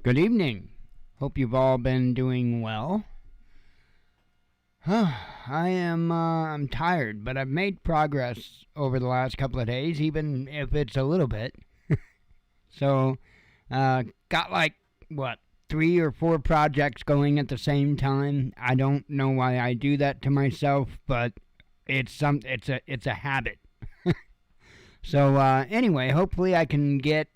Good evening. Hope you've all been doing well. I'm tired, but I've made progress over the last couple of days, even if it's a little bit. So, got what, 3 or 4 projects going at the same time. I don't know why I do that to myself, but it's a habit. So, anyway, hopefully I can get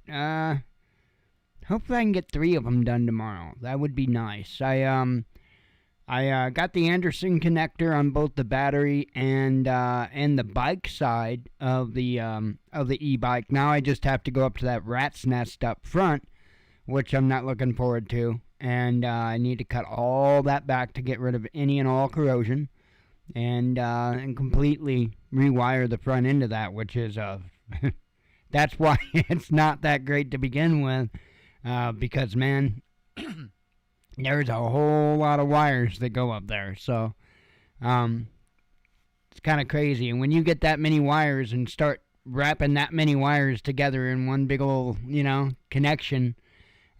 3 of them done tomorrow. That would be nice. I got the Anderson connector on both the battery and the bike side of the e-bike. Now I just have to go up to that rat's nest up front, which I'm not looking forward to. And I need to cut all that back to get rid of any and all corrosion, and completely rewire the front end of that, which is that's why it's not that great to begin with, because man. There's a whole lot of wires that go up there, so it's kind of crazy. And when you get that many wires and start wrapping that many wires together in one big old, connection,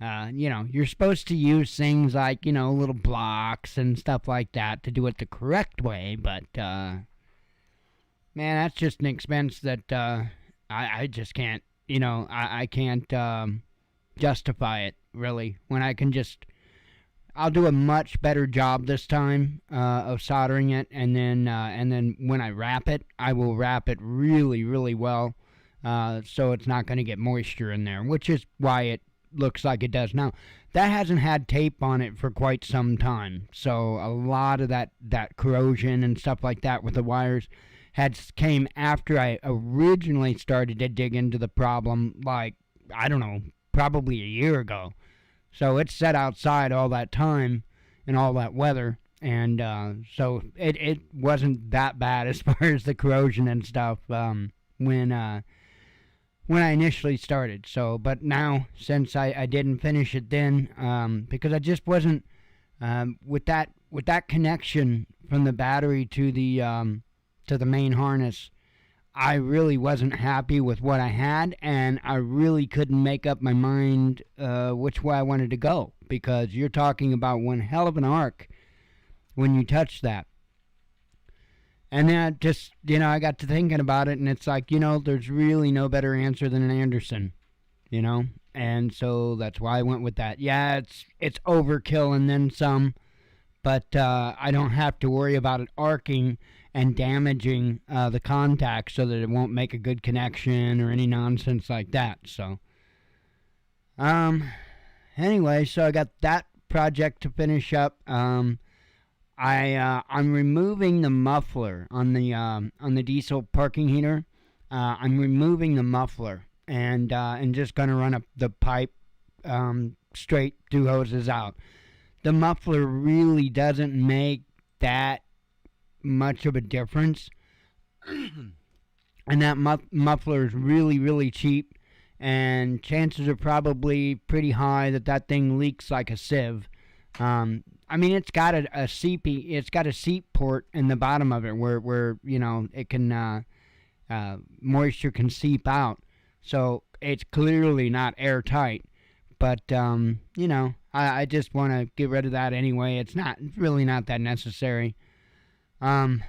you're supposed to use things like, little blocks and stuff like that to do it the correct way, but, man, that's just an expense that I just can't, I can't justify it, really, when I can just... I'll do a much better job this time of soldering it, and then when I wrap it, I will wrap it really, really well, so it's not going to get moisture in there, which is why it looks like it does now. That hasn't had tape on it for quite some time, so a lot of that corrosion and stuff like that with the wires came after I originally started to dig into the problem, like, I don't know, probably a year ago. So it's sat outside all that time and all that weather, and so it wasn't that bad as far as the corrosion and stuff when I initially started. So, but now, since I didn't finish it then, because I just wasn't with that connection from the battery to the main harness, I really wasn't happy with what I had, and I really couldn't make up my mind which way I wanted to go, because you're talking about one hell of an arc when you touch that. And then I just, I got to thinking about it, and it's like, there's really no better answer than an Anderson, and so that's why I went with that. Yeah, it's overkill and then some, but I don't have to worry about it arcing and damaging the contact so that it won't make a good connection or any nonsense like that. So, anyway, so I got that project to finish up. I'm removing the muffler on the diesel parking heater. I'm removing the muffler and just gonna run up the pipe straight 2 hoses out. The muffler really doesn't make that much of a difference, and that muffler is really, really cheap, and chances are probably pretty high that thing leaks like a sieve. I mean, it's got a seat port in the bottom of it where it can moisture can seep out, so it's clearly not airtight. But I just want to get rid of that anyway. It's really not that necessary. So I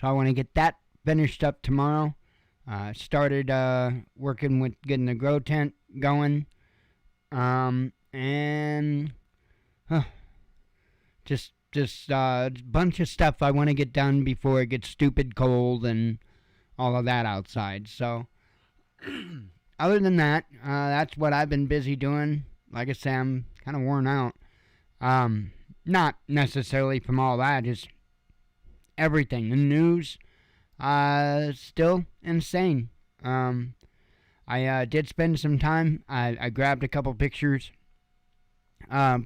want to get that finished up tomorrow. Started working with getting the grow tent going, and just a bunch of stuff I want to get done before it gets stupid cold and all of that outside. So other than that, that's what I've been busy doing. Like I say, I'm kind of worn out. Not necessarily from all that, just everything. The news, still insane. I did spend some time. I grabbed a couple pictures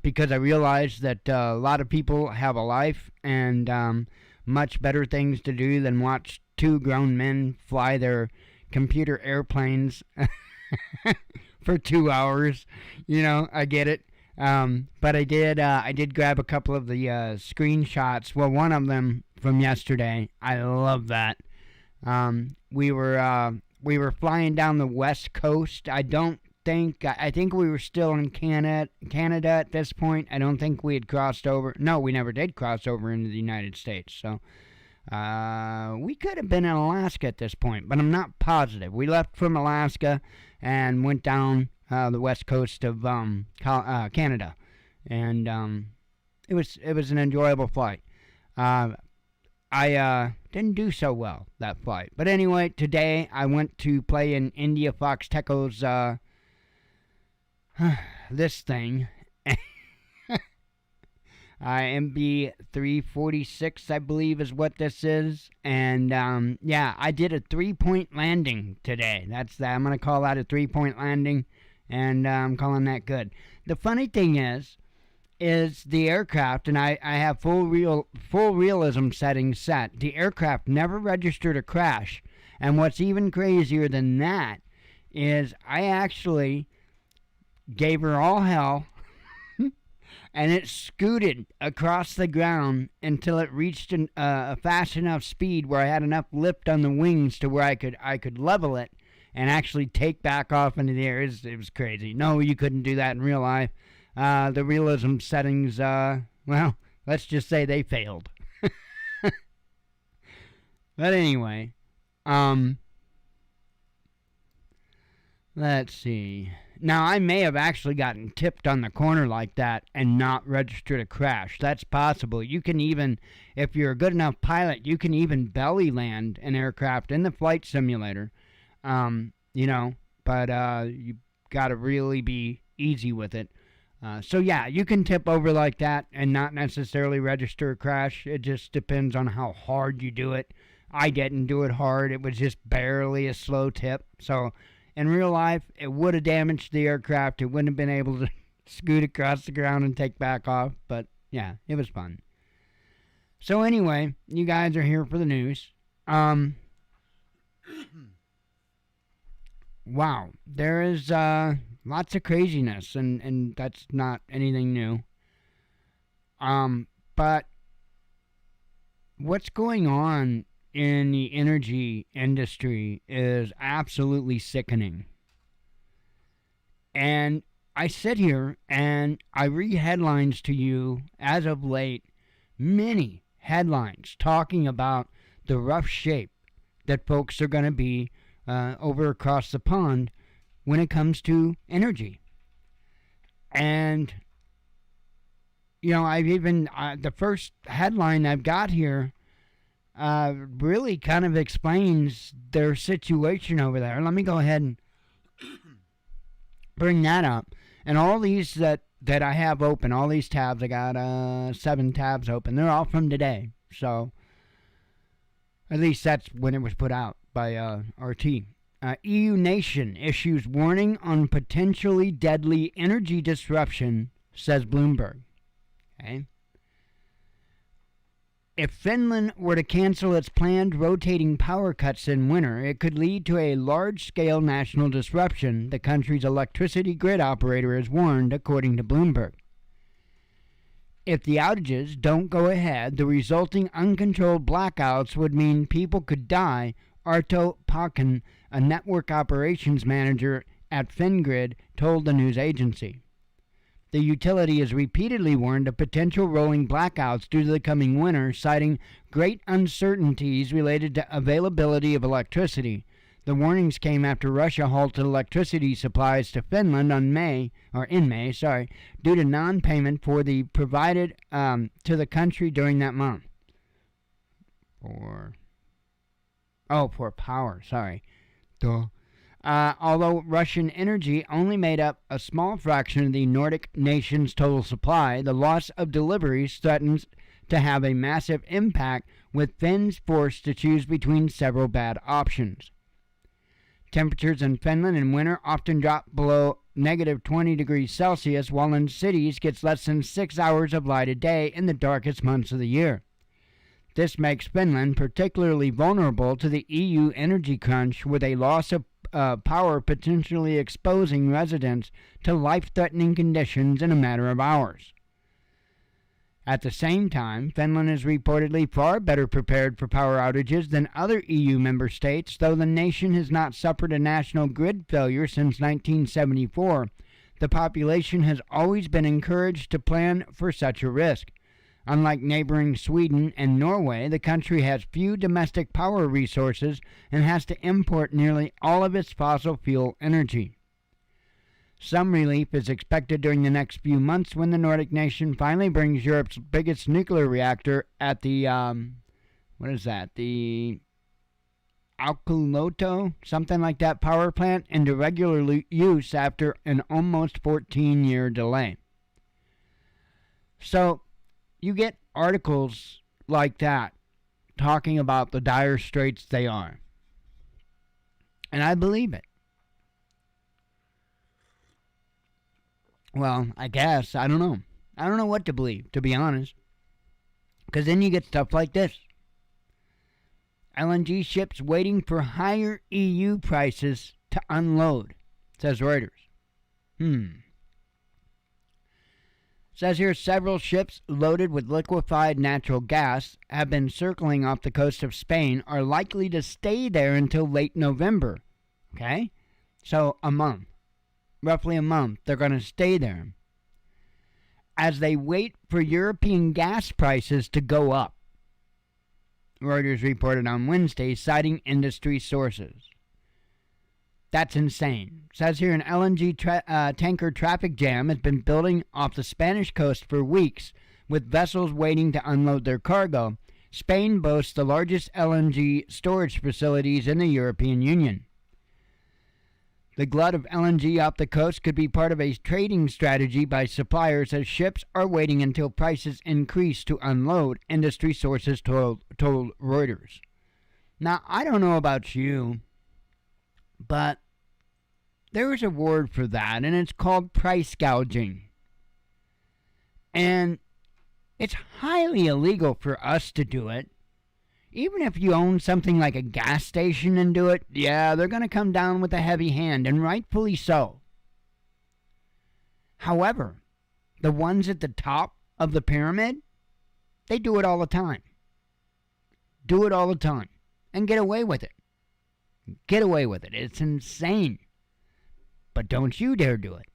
because I realized that a lot of people have a life and much better things to do than watch 2 grown men fly their computer airplanes for 2 hours. I get it. But I did grab a couple of the screenshots. Well, one of them from yesterday. I love that. We were flying down the west coast. I don't I think we were still in Canada at this point. I don't think we had crossed over. No, we never did cross over into the United States. So we could have been in Alaska at this point, but I'm not positive. We left from Alaska and went down the west coast of Canada, and it was an enjoyable flight. I didn't do so well that flight, but anyway, today I went to play in India Fox Techo's this thing. MB 346, I believe, is what this is. And yeah, I did a 3-point landing today. That's that. I'm gonna call that a 3-point landing, and I'm calling that good. The funny thing is the aircraft, and I have full realism settings set. The aircraft never registered a crash, and what's even crazier than that is I actually gave her all hell, and it scooted across the ground until it reached a fast enough speed where I had enough lift on the wings to where I could level it and actually take back off into the air. It was crazy. No, you couldn't do that in real life. The realism settings, well, let's just say they failed. But anyway, let's see. Now, I may have actually gotten tipped on the corner like that and not registered a crash. That's possible. You can even, if you're a good enough pilot, you can even belly land an aircraft in the flight simulator, you know, but you got to really be easy with it. So yeah, you can tip over like that and not necessarily register a crash. It just depends on how hard you do it. I didn't do it hard. It was just barely a slow tip. So in real life, it would have damaged the aircraft. It wouldn't have been able to scoot across the ground and take back off. But yeah, it was fun. So anyway, you guys are here for the news. Wow, there is lots of craziness, and that's not anything new. But what's going on in the energy industry is absolutely sickening. And I sit here and I read headlines to you as of late, many headlines talking about the rough shape that folks are going to be over across the pond when it comes to energy. And, you know, I've even, the first headline I've got here really kind of explains their situation over there. Let me go ahead and bring that up. And all these that I have open, all these tabs, I got 7 tabs open. They're all from today. So, at least that's when it was put out by RT. EU nation issues warning on potentially deadly energy disruption, says Bloomberg. Okay. If Finland were to cancel its planned rotating power cuts in winter, it could lead to a large-scale national disruption, the country's electricity grid operator has warned, according to Bloomberg. If the outages don't go ahead, the resulting uncontrolled blackouts would mean people could die, Arto Pakan, a network operations manager at Fingrid, told the news agency. The utility has repeatedly warned of potential rolling blackouts due to the coming winter, citing great uncertainties related to availability of electricity. The warnings came after Russia halted electricity supplies to Finland in May, due to non-payment for the provided to the country during that month. For power, sorry. Duh. Although Russian energy only made up a small fraction of the Nordic nation's total supply, the loss of deliveries threatens to have a massive impact, with Finns forced to choose between several bad options. Temperatures in Finland in winter often drop below negative 20 degrees Celsius, while in cities gets less than 6 hours of light a day in the darkest months of the year. This makes Finland particularly vulnerable to the EU energy crunch, with a loss of power potentially exposing residents to life-threatening conditions in a matter of hours. At the same time, Finland is reportedly far better prepared for power outages than other EU member states, though the nation has not suffered a national grid failure since 1974. The population has always been encouraged to plan for such a risk. Unlike neighboring Sweden and Norway, the country has few domestic power resources and has to import nearly all of its fossil fuel energy. Some relief is expected during the next few months when the Nordic nation finally brings Europe's biggest nuclear reactor at the, the Alcoloto, something like that, power plant into regular use after an almost 14-year delay. So, you get articles like that talking about the dire straits they are. And I believe it. Well, I guess. I don't know. I don't know what to believe, to be honest. Because then you get stuff like this. LNG ships waiting for higher EU prices to unload, says Reuters. Says here several ships loaded with liquefied natural gas have been circling off the coast of Spain are likely to stay there until late November. Okay? So a month. Roughly a month. They're going to stay there as they wait for European gas prices to go up. Reuters reported on Wednesday, citing industry sources. That's insane. It says here an LNG tanker traffic jam has been building off the Spanish coast for weeks, with vessels waiting to unload their cargo. Spain boasts the largest LNG storage facilities in the European Union. The glut of LNG off the coast could be part of a trading strategy by suppliers as ships are waiting until prices increase to unload, industry sources told Reuters. Now, I don't know about you, but there is a word for that, and it's called price gouging. And it's highly illegal for us to do it. Even if you own something like a gas station and do it, yeah, they're going to come down with a heavy hand, and rightfully so. However, the ones at the top of the pyramid, they do it all the time. Do it all the time. And get away with it. Get away with it. It's insane. But don't you dare do it.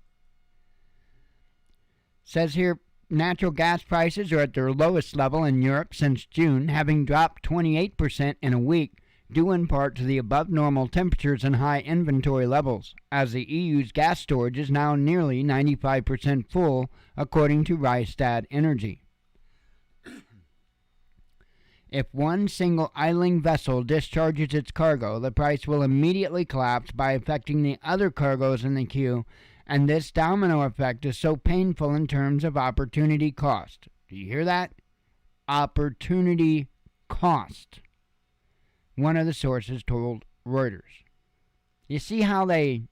Says here, natural gas prices are at their lowest level in Europe since June, having dropped 28% in a week, due in part to the above-normal temperatures and high inventory levels, as the EU's gas storage is now nearly 95% full, according to Rystad Energy. If one single idling vessel discharges its cargo, the price will immediately collapse by affecting the other cargoes in the queue, and this domino effect is so painful in terms of opportunity cost. Do you hear that? Opportunity cost. One of the sources told Reuters. You see how they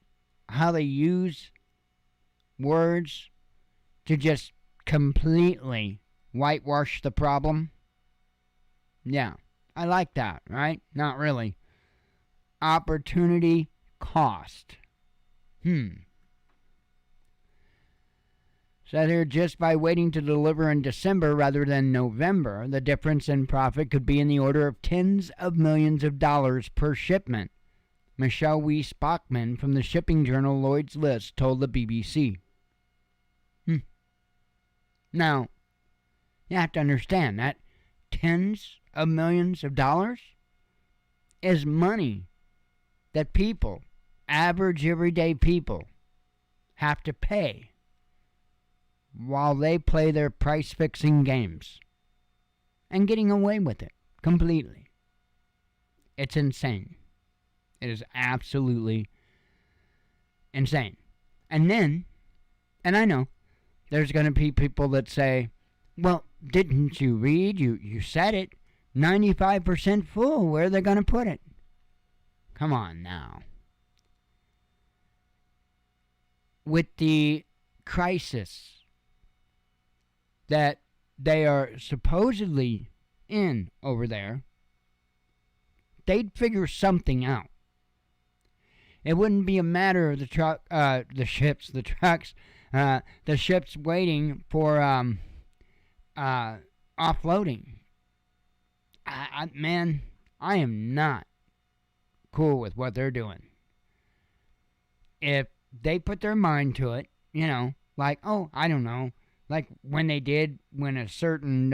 use words to just completely whitewash the problem? Yeah, I like that, right? Not really. Opportunity cost. Said here, just by waiting to deliver in December rather than November, the difference in profit could be in the order of tens of millions of dollars per shipment. Michelle Weiss-Bachmann from the shipping journal Lloyd's List told the BBC. Now, you have to understand that tens of millions of dollars is money that people, average everyday people, have to pay while they play their price-fixing games and getting away with it completely. It's insane. It is absolutely insane. And then, and I know, there's going to be people that say, well, didn't you read? You said it. 95% full. Where are they going to put it? Come on now. With the crisis that they are supposedly in over there, they'd figure something out. It wouldn't be a matter of the ships waiting for uh, offloading. Man, I am not cool with what they're doing. If they put their mind to it, like, oh, I don't know, like when they did when a certain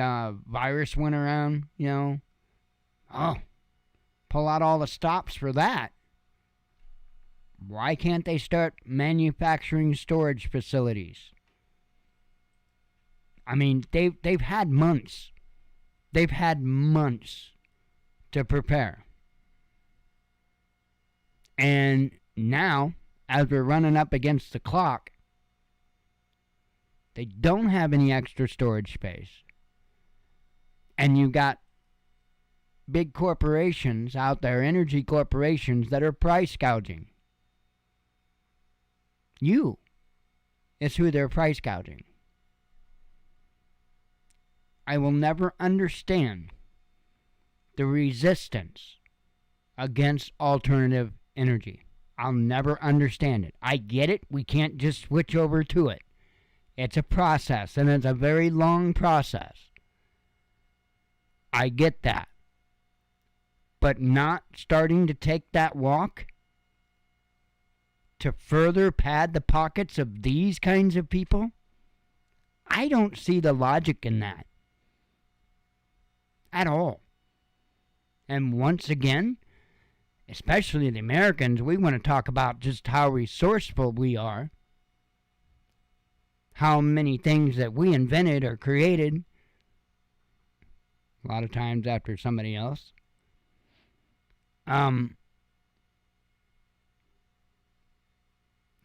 virus went around, oh, pull out all the stops for that. Why can't they start manufacturing storage facilities? I mean, they've had months. They've had months to prepare. And now, as we're running up against the clock, they don't have any extra storage space. And you've got big corporations out there, energy corporations, that are price gouging. You is who they're price gouging. I will never understand the resistance against alternative energy. I'll never understand it. I get it. We can't just switch over to it. It's a process, and it's a very long process. I get that. But not starting to take that walk to further pad the pockets of these kinds of people? I don't see the logic in that. At all. And once again, especially the Americans, we want to talk about just how resourceful we are. How many things that we invented or created, a lot of times after somebody else.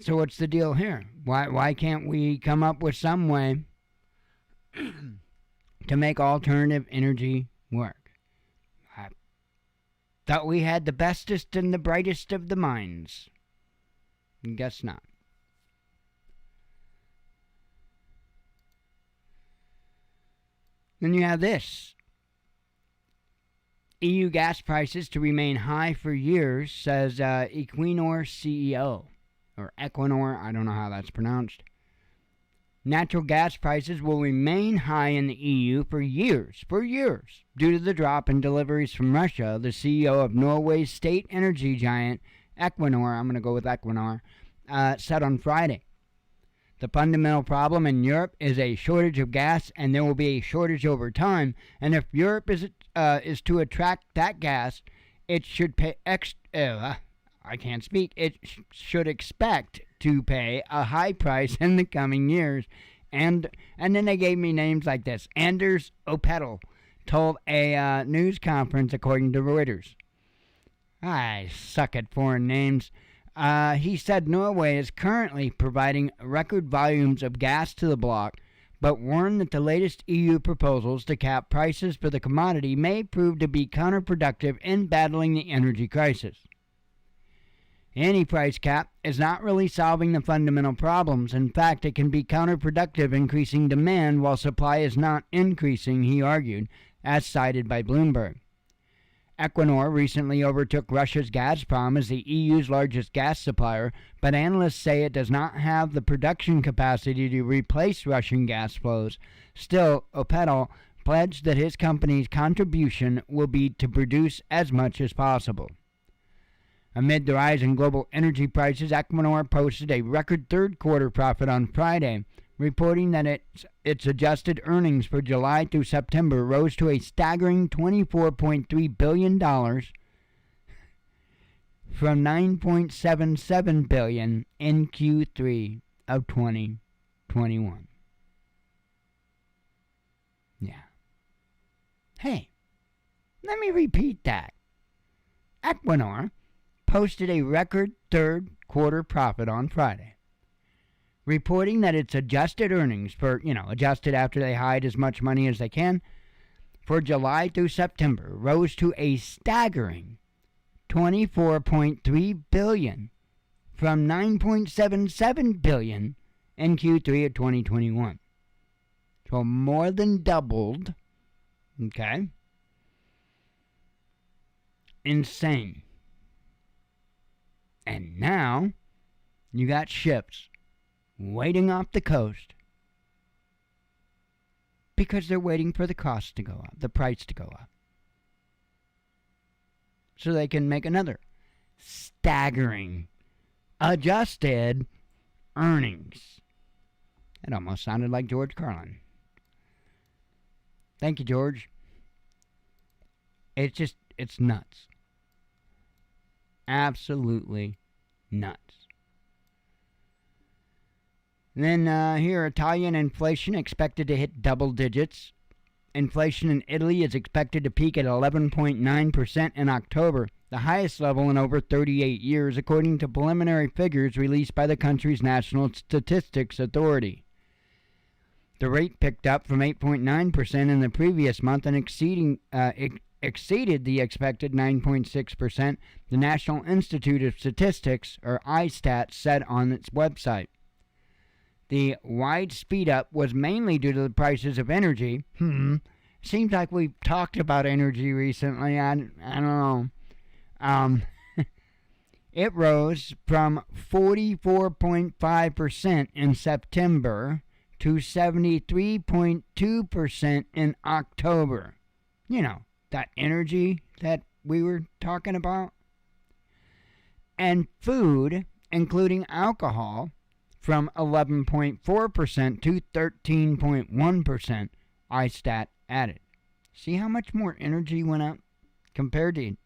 So what's the deal here? Why can't we come up with some way to make alternative energy work? I thought we had the bestest and the brightest of the minds. Guess not. Then you have this. EU gas prices to remain high for years, says Equinor CEO. Or Equinor, I don't know how that's pronounced. Natural gas prices will remain high in the EU for years, due to the drop in deliveries from Russia, the CEO of Norway's state energy giant, Equinor, I'm going to go with Equinor, said on Friday. The fundamental problem in Europe is a shortage of gas, and there will be a shortage over time. And if Europe is to attract that gas, it should pay It should expect to pay a high price in the coming years. And then they gave me names like this. Anders Opedal told a news conference, according to Reuters. I suck at foreign names. He said Norway is currently providing record volumes of gas to the bloc, but warned that the latest EU proposals to cap prices for the commodity may prove to be counterproductive in battling the energy crisis. Any price cap is not really solving the fundamental problems. In fact, it can be counterproductive, increasing demand while supply is not increasing, he argued, as cited by Bloomberg. Equinor recently overtook Russia's Gazprom as the EU's largest gas supplier, but analysts say it does not have the production capacity to replace Russian gas flows. Still, Opedal pledged that his company's contribution will be to produce as much as possible. Amid the rise in global energy prices, Equinor posted a record third-quarter profit on Friday, reporting that its adjusted earnings for July through September rose to a staggering $24.3 billion from $9.77 billion in Q3 of 2021. Yeah. Hey, let me repeat that. Equinor posted a record third-quarter profit on Friday, reporting that its adjusted earnings adjusted after they hide as much money as they can, for July through September rose to a staggering $24.3 billion from $9.77 billion in Q3 of 2021. So more than doubled. Okay? Insane. And now, you got ships waiting off the coast, Because they're waiting for the cost to go up, the price to go up. So they can make another staggering adjusted earnings. It almost sounded like George Carlin. Thank you, George. It's nuts. Absolutely nuts. And then here, Italian inflation expected to hit double digits. Inflation in Italy is expected to peak at 11.9% in October, the highest level in over 38 years, according to preliminary figures released by the country's National Statistics Authority. The rate picked up from 8.9% in the previous month and exceeded the expected 9.6%, the National Institute of Statistics, or ISTAT, said on its website. The wide speed up was mainly due to the prices of energy. Seems like we've talked about energy recently. I don't know. It rose from 44.5% in September to 73.2% in October. You know, that energy that we were talking about. And food, including alcohol, from 11.4% to 13.1%, ISTAT added. See how much more energy went up compared to...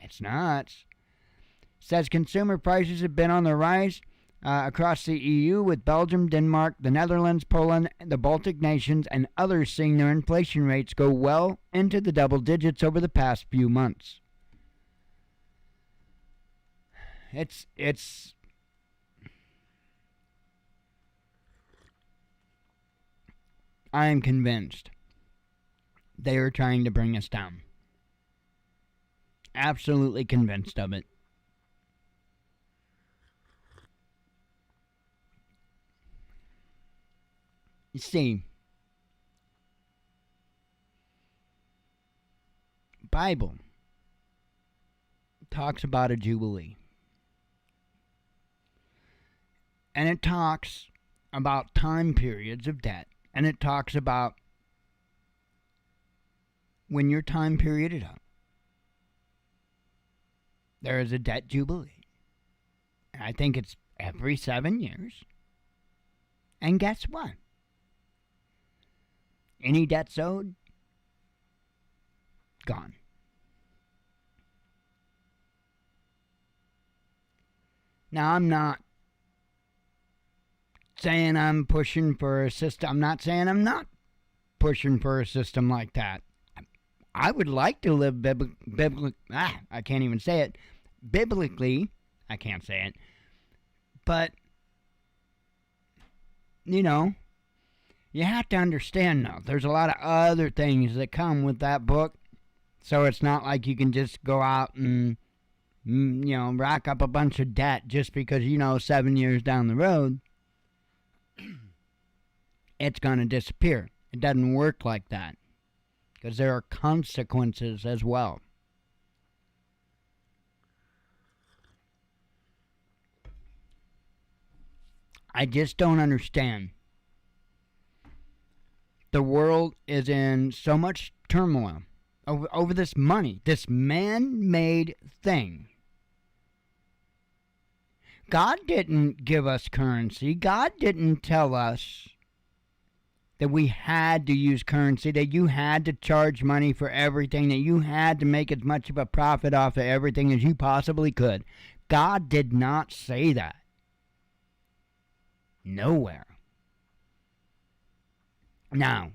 It's nuts. Says consumer prices have been on the rise across the EU, with Belgium, Denmark, the Netherlands, Poland, the Baltic nations, and others seeing their inflation rates go well into the double digits over the past few months. I am convinced they are trying to bring us down. Absolutely convinced of it. You see, Bible talks about a jubilee. And it talks about time periods of debt. And it talks about when your time period is up, there is a debt jubilee. And I think it's every 7 years. And guess what? Any debts owed? Gone. Now, I'm not saying I'm pushing for a system. I'm not saying I'm not pushing for a system like that. I would like to live I can't even say it. Biblically, I can't say it. But, you know, you have to understand, though, there's a lot of other things that come with that book. So it's not like you can just go out and, rack up a bunch of debt just because, 7 years down the road, it's going to disappear. It doesn't work like that. Because there are consequences as well. I just don't understand. The world is in so much turmoil over this money, this man-made thing. God didn't give us currency. God didn't tell us that we had to use currency, that you had to charge money for everything, that you had to make as much of a profit off of everything as you possibly could. God did not say that. Nowhere. Now,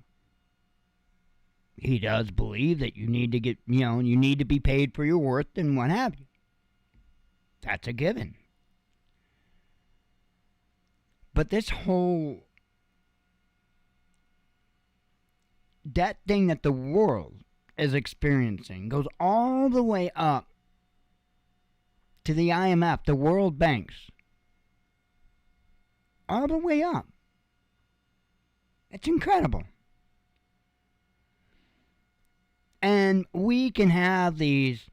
he does believe that you need to get, you need to be paid for your worth and what have you. That's a given. But this whole debt thing that the world is experiencing goes all the way up to the IMF, the World Banks. All the way up. It's incredible. And we can have these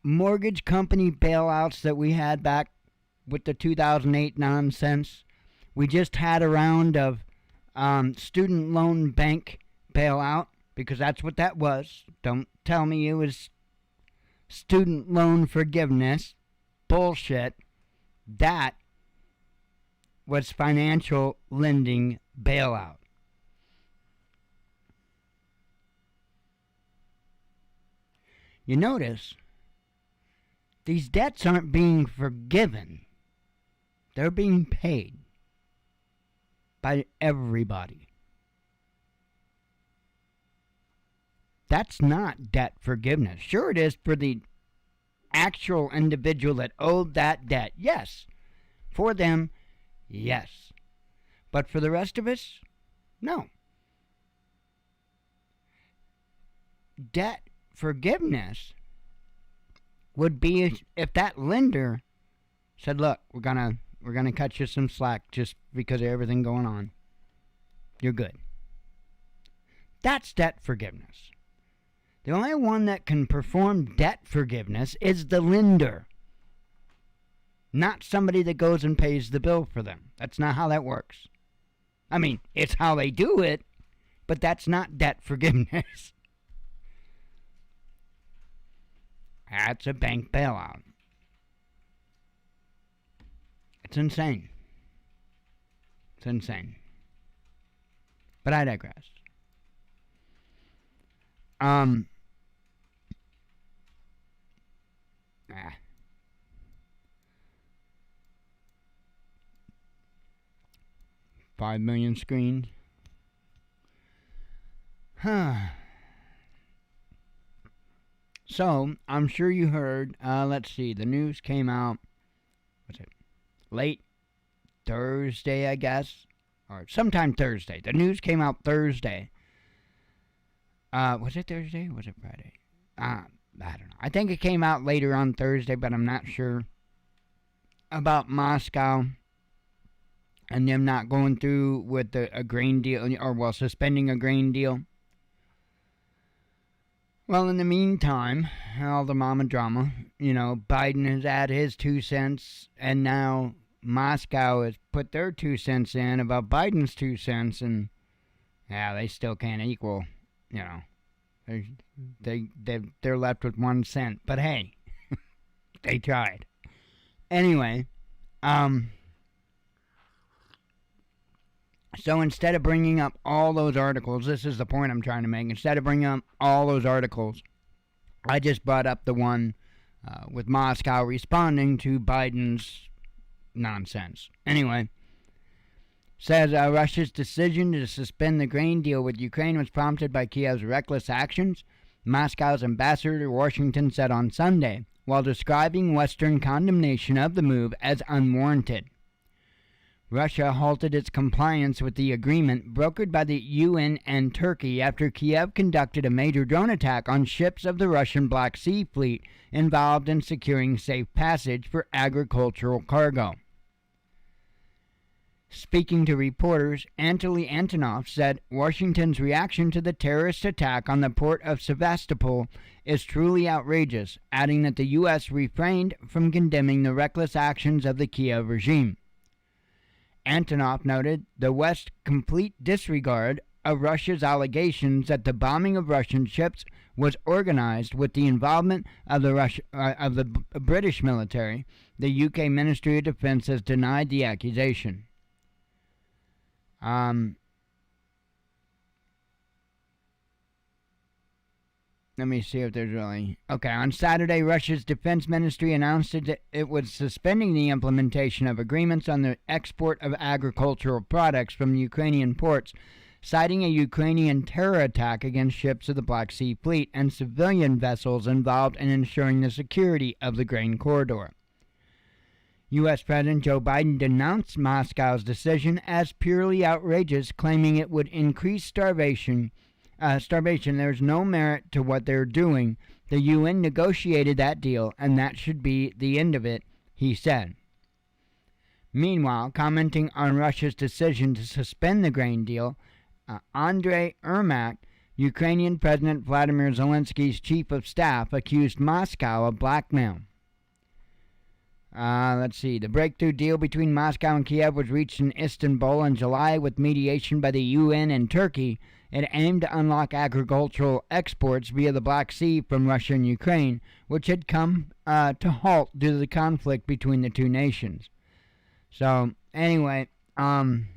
mortgage company bailouts that we had back with the 2008 nonsense. We just had a round of student loan bank bailout, because that's what that was. Don't tell me it was student loan forgiveness. Bullshit. That was financial lending bailout. You notice these debts aren't being forgiven. They're being paid by everybody. That's not debt forgiveness. Sure, it is for the actual individual that owed that debt. Yes. For them, yes. But for the rest of us, no. Debt forgiveness would be if that lender said, look, we're gonna cut you some slack just because of everything going on. You're good. That's debt forgiveness. The only one that can perform debt forgiveness is the lender, not somebody that goes and pays the bill for them. That's not how that works. I mean, it's how they do it, but that's not debt forgiveness. That's a bank bailout. It's insane. It's insane. But I digress. Ah. 5 million screens. So, I'm sure you heard, let's see, the news came out, what's it, late Thursday, I guess, or sometime Thursday. The news came out Thursday. Was it Thursday or was it Friday? I don't know. I think it came out later on Thursday, but I'm not sure. About Moscow and them not going through with a grain deal, or, well, suspending a grain deal. Well, in the meantime, all the mama drama, Biden has had his 2 cents, and now Moscow has put their 2 cents in about Biden's 2 cents, and, yeah, they still can't equal, They're left with 1 cent. But hey, they tried. Anyway, so instead of bringing up all those articles, this is the point I'm trying to make. Instead of bringing up all those articles, I just brought up the one with Moscow responding to Biden's nonsense. Anyway, says Russia's decision to suspend the grain deal with Ukraine was prompted by Kiev's reckless actions, Moscow's ambassador to Washington said on Sunday, while describing Western condemnation of the move as unwarranted. Russia halted its compliance with the agreement brokered by the UN and Turkey after Kiev conducted a major drone attack on ships of the Russian Black Sea Fleet involved in securing safe passage for agricultural cargo. Speaking to reporters, Anatoly Antonov said Washington's reaction to the terrorist attack on the port of Sevastopol is truly outrageous, adding that the U.S. refrained from condemning the reckless actions of the Kiev regime. Antonov noted the West's complete disregard of Russia's allegations that the bombing of Russian ships was organized with the involvement of the British military. The UK Ministry of Defense has denied the accusation. Let me see if there's really... Okay, on Saturday, Russia's defense ministry announced that it was suspending the implementation of agreements on the export of agricultural products from Ukrainian ports, citing a Ukrainian terror attack against ships of the Black Sea Fleet and civilian vessels involved in ensuring the security of the grain corridor. U.S. President Joe Biden denounced Moscow's decision as purely outrageous, claiming it would increase starvation. There's no merit to what they're doing. The UN negotiated that deal, and that should be the end of it, he said. Meanwhile, commenting on Russia's decision to suspend the grain deal, Andrei Yermak, Ukrainian President Vladimir Zelensky's chief of staff, accused Moscow of blackmail. Let's see. The breakthrough deal between Moscow and Kiev was reached in Istanbul in July with mediation by the UN and Turkey. It aimed to unlock agricultural exports via the Black Sea from Russia and Ukraine, which had come to halt due to the conflict between the two nations. So, anyway, hang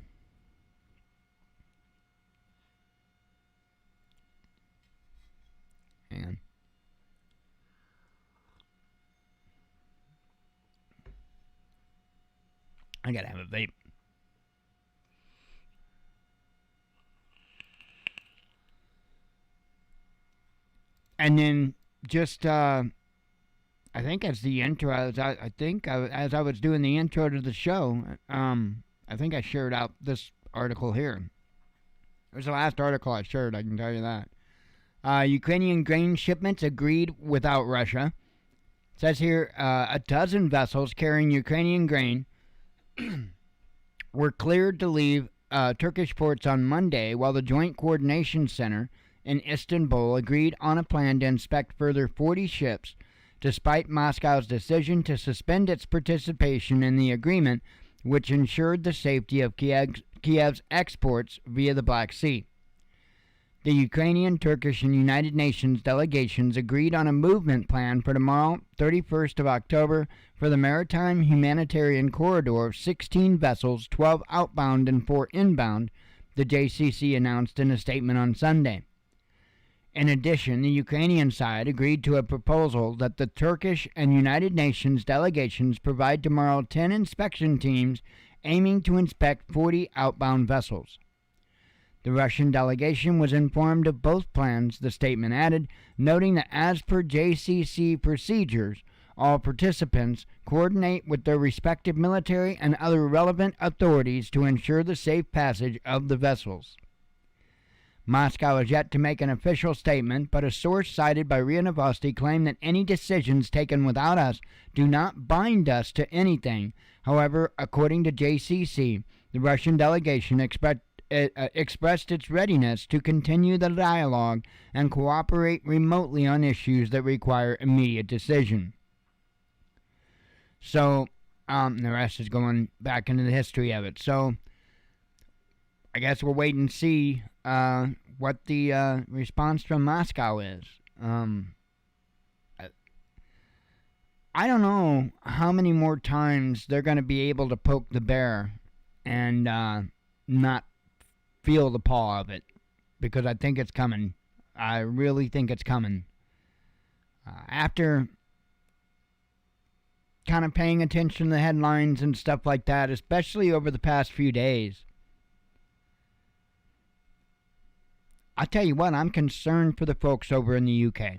on. I gotta have a vape. And then just, I think as the intro, as I was doing the intro to the show, I think I shared out this article here. It was the last article I shared, I can tell you that. Ukrainian grain shipments agreed without Russia. It says here, a dozen vessels carrying Ukrainian grain were cleared to leave Turkish ports on Monday, while the Joint Coordination Center in Istanbul agreed on a plan to inspect further 40 ships, despite Moscow's decision to suspend its participation in the agreement, which ensured the safety of Kiev's exports via the Black Sea. The Ukrainian, Turkish, and United Nations delegations agreed on a movement plan for tomorrow, 31st of October, for the maritime humanitarian corridor of 16 vessels, 12 outbound and 4 inbound, the JCC announced in a statement on Sunday. In addition, the Ukrainian side agreed to a proposal that the Turkish and United Nations delegations provide tomorrow 10 inspection teams aiming to inspect 40 outbound vessels. The Russian delegation was informed of both plans, the statement added, noting that as per JCC procedures, all participants coordinate with their respective military and other relevant authorities to ensure the safe passage of the vessels. Moscow has yet to make an official statement, but a source cited by RIA Novosti claimed that any decisions taken without us do not bind us to anything. However, according to JCC, the Russian delegation expressed its readiness to continue the dialogue and cooperate remotely on issues that require immediate decision. So, the rest is going back into the history of it. So, I guess we'll wait and see what the response from Moscow is. I don't know how many more times they're going to be able to poke the bear and not feel the paw of it, because I think it's coming. I really think it's coming. After kind of paying attention to the headlines and stuff like that, especially over the past few days, I tell you what, I'm concerned for the folks over in the UK.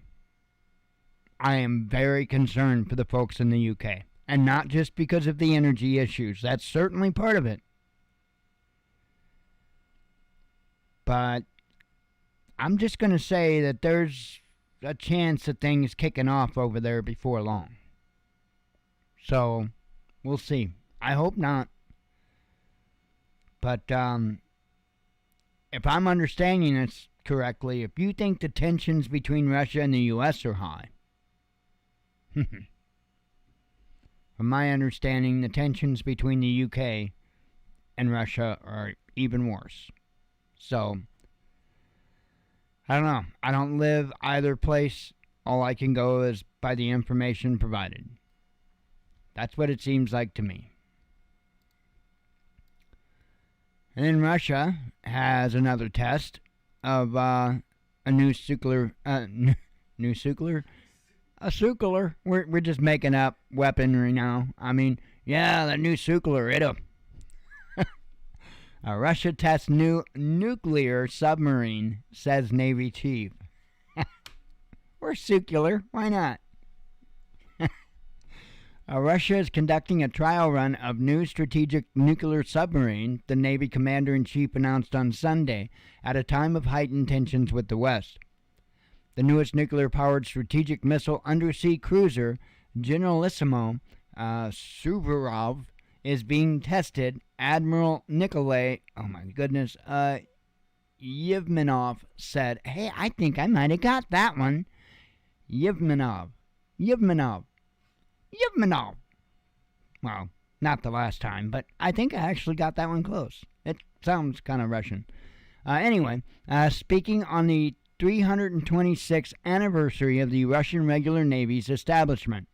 I am very concerned for the folks in the UK. And not just because of the energy issues. That's certainly part of it. But I'm just going to say that there's a chance of things kicking off over there before long. So, we'll see. I hope not. But, if I'm understanding this correctly, if you think the tensions between Russia and the U.S. are high, from my understanding, the tensions between the U.K. and Russia are even worse. So, I don't know. I don't live either place. All I can go is by the information provided. That's what it seems like to me. And then Russia has another test of a new nuclear, We're just making up weaponry now. I mean, yeah, the new nuclear, it'll. Russia tests new nuclear submarine, says Navy chief. We're nuclear, why not? Russia is conducting a trial run of new strategic nuclear submarine, the Navy Commander-in-Chief announced on Sunday, at a time of heightened tensions with the West. The newest nuclear-powered strategic missile undersea cruiser, Generalissimo Suvorov, is being tested. Admiral Nikolay, Yevmenov said, hey, I think I might have got that one. Yevmenov. Well, not the last time, but I think I actually got that one close. It sounds kind of Russian. Anyway, speaking on the 326th anniversary of the Russian Regular Navy's establishment,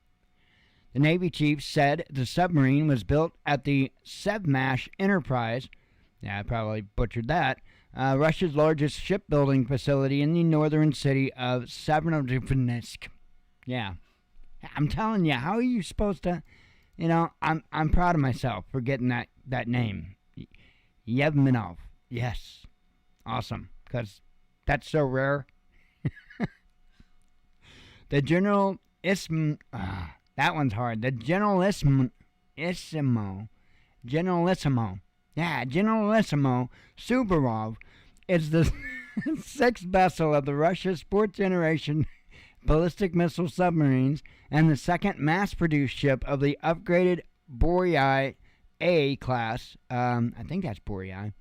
the Navy chief said the submarine was built at the Sevmash Enterprise. Yeah, I probably butchered that. Russia's largest shipbuilding facility in the northern city of Severodvinsk. Yeah, I'm telling you, how are you supposed to? I'm proud of myself for getting that name, Yevmenov. Yes, awesome, because that's so rare. The General Ism. That one's hard. The Generalissimo. Yeah, Generalissimo Suvorov is the sixth vessel of the Russia's fourth generation ballistic missile submarines and the second mass-produced ship of the upgraded Boryai A class. I think that's Boryai.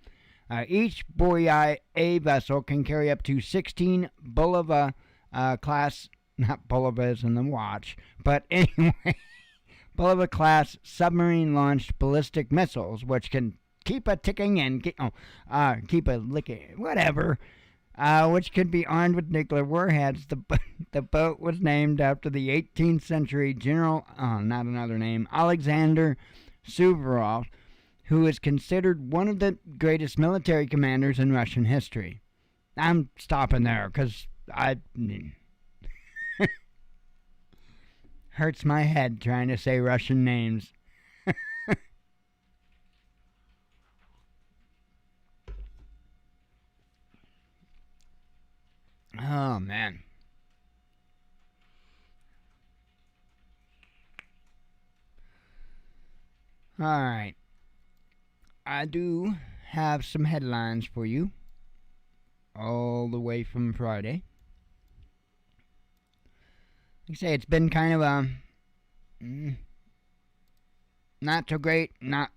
Each Boryai A vessel can carry up to 16 Bulava class, not Bulava as in the watch, but anyway, Bulava class submarine-launched ballistic missiles, which can keep a ticking and keep a licking, whatever, which could be armed with nuclear warheads. The boat was named after the 18th century General, not another name, Alexander Suvorov, who is considered one of the greatest military commanders in Russian history. I'm stopping there because hurts my head trying to say Russian names. Oh, man. All right. I do have some headlines for you, all the way from Friday. Like I say, it's been kind of a not so great, not